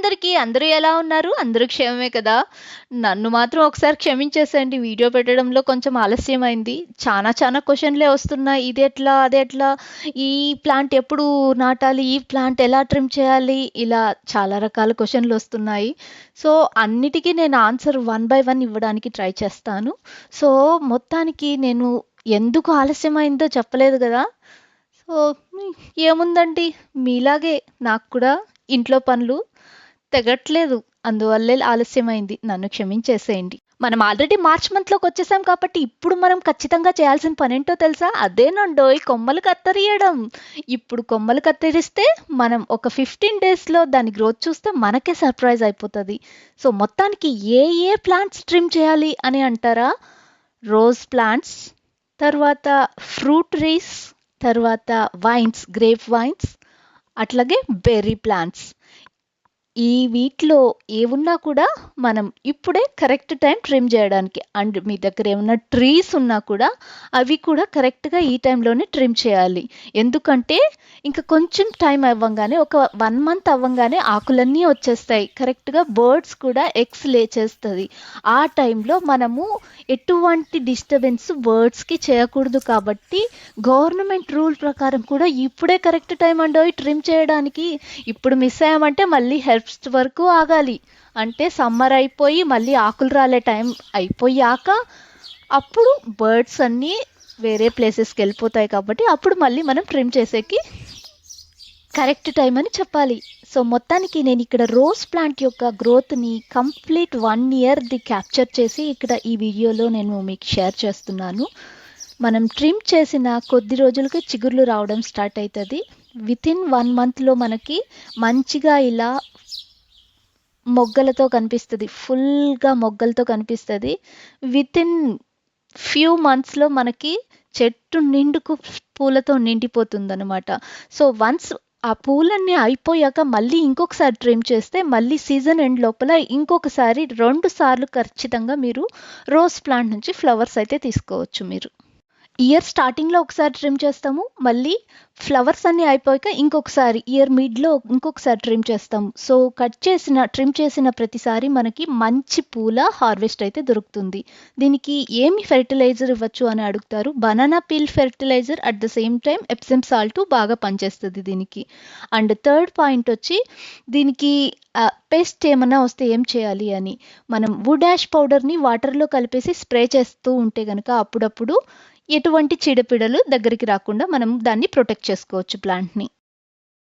అందరికీ. అందరూ ఎలా ఉన్నారు? అందరూ క్షేమమే కదా! నన్ను మాత్రం ఒకసారి క్షమించేసేయండి. వీడియో పెట్టడంలో కొంచెం ఆలస్యమైంది. చానా క్వెషన్‌లే వస్తున్నాయి. ఇదెట్లా? అదెట్లా? ఈ ప్లాంట్ ఎప్పుడు నాటాలి? ఈ ప్లాంట్ ఎలా ట్రిమ్ చేయాలి? ఇలా చాలా రకాల క్వెషన్‌లొస్తున్నాయి. సో, అన్నిటికి నేను ఆన్సర్ వన్ బై వన్ ఇవ్వడానికి ట్రై చేస్తాను. సో, మొత్తానికి నేను ఎందుకు ఆలస్యమైందో చెప్పలేదు గదా! సో, ఏముందండి మీలాగే నాకు కూడా ఇంట్లో పనులు తెగట్లేదు. అందువల్లే ఆలస్యమైంది. నన్ను క్షమించేసేయండి. మనం ఆల్రెడీ మార్చ్ మంత్‌లోకొచ్చేసాం కాబట్టి ఇప్పుడు మనం ఖచ్చితంగా చేయాల్సిన పనేంటో తెలుసా? అదేనండోయ్ కొమ్మలు కత్తెరియ్యడం. ఇప్పుడు కొమ్మలు కత్తిరిస్తే మనం ఒక 15 డేస్‌లో దాని గ్రోత్ చూస్తే మనకే సర్ప్రైజ్ అయిపోతది. సో, మొత్తానికి ఏ ప్లాంట్స్ ట్రిమ్ చేయాలి అని అంటారా? రోజ్ ప్లాంట్స్, తర్వాత ఫ్రూట్ ట్రీస్, తర్వాత వైన్స్, గ్రేప్ వైన్స్, అట్లాగే బెర్రీ ప్లాంట్స్. ఈ వీటిలో ఏవున్నా కూడా మనం ఇప్పుడే కరెక్ట్ టైం ట్రిమ్ చేయడానికి. అండ్ మీ దగ్గర ఏమన్నా ట్రీస్ ఉన్నా కూడా అవి కూడా కరెక్ట్‌గా ఈ టైంలోనే ట్రిమ్ చేయాలి. ఎందుకంటే ఇంక కొంచెం టైం అవ్వంగానే ఒక 1 మంత్ అవ్వంగానే ఆకులన్నీ వచ్చేస్తాయి. కరెక్ట్‌గా బర్డ్స్ కూడా ఎగ్స్ లేచేస్తది. ఆ టైంలో మనము ఎటువంటి డిస్టర్బెన్స్ బర్డ్స్‌కి చేయకూడదు కాబట్టి గవర్నమెంట్ రూల్ ప్రకారం కూడా ఇప్పుడే కరెక్ట్ టైం అండోయ్ ట్రిమ్ చేయడానికి. ఇప్పుడు మిస్ అయ్యామంటే మళ్ళీ హెర్బ్స్ట్ వరకు ఆగాలి. అంటే సమ్మర్ అయిపోయి మళ్ళీ ఆకులు రాలే టైం అయిపోయాక అప్పుడు బర్డ్స్ అన్నీ వేరే ప్లేసెస్‌కి వెళ్ళిపోతాయి కాబట్టి అప్పుడు మళ్ళీ మనం ట్రిమ్ చేసేకి కరెక్ట్ టైం అని చెప్పాలి. సో, మొత్తానికి నేను ఇక్కడ రోజ్ ప్లాంట్ యొక్క గ్రోత్‌ని కంప్లీట్ 1 ఇయర్‌ది క్యాప్చర్ చేసి ఇక్కడ ఈ వీడియోలో నేను మీకు షేర్ చేస్తున్నాను. మనం ట్రిమ్ చేసిన కొద్ది రోజులకే చిగుర్లు రావడం స్టార్ట్ అయితది. వితిన్ 1 మంత్‌లో మనకి మంచిగా ఇలా మొగ్గలతో కనిపిస్తది. ఫుల్‌గా మొగ్గలతో కనిపిస్తది. వితిన్ ఫ్యూ మంత్స్‌లో మనకి చెట్టు నిండుకు పూలతో నిండిపోతుందనమాట. సో, వన్స్ ఆ పూలన్నీ అయిపోయాక మళ్ళీ ఇంకొకసారి ట్రిమ్ చేస్తే మళ్ళీ సీజన్ ఎండ్ లోపల ఇంకొకసారి 2 సార్లు ఖచ్చితంగా మీరు రోజ్ ప్లాంట్ నుంచి ఫ్లవర్స్ అయితే తీసుకోవచ్చు మీరు. ఇయర్ స్టార్టింగ్‌లో ఒకసారి ట్రిమ్ చేస్తాము. మళ్ళీ ఫ్లవర్స్ అన్నీ అయిపోయాక ఇంకొకసారి ఇయర్ మిడ్‌లో ఇంకొకసారి ట్రిమ్ చేస్తాము. సో, ట్రిమ్ చేసిన ప్రతిసారి మనకి మంచి పూల హార్వెస్ట్ అయితే దొరుకుతుంది. దీనికి ఏమి ఫెర్టిలైజర్ ఇవ్వచ్చు అని అడుగుతారు. Banana peel fertiliser at the same time Epsom salt బాగా పనిచేస్తది దీనికి. అండ్ థర్డ్ పాయింట్ వచ్చి దీనికి పెస్ట్ ఏమన్నా వస్తే ఏం చేయాలి అని. మనం వుడ్ యాష్ పౌడర్‌ని వాటర్‌లో కలిపేసి స్ప్రే చేస్తూ ఉంటే గనక అప్పుడప్పుడు ఎటువంటి చీడపీడలు దగ్గరికి రాకుండా మనం దాన్ని ప్రొటెక్ట్ చేసుకోవచ్చు ప్లాంట్‌ని.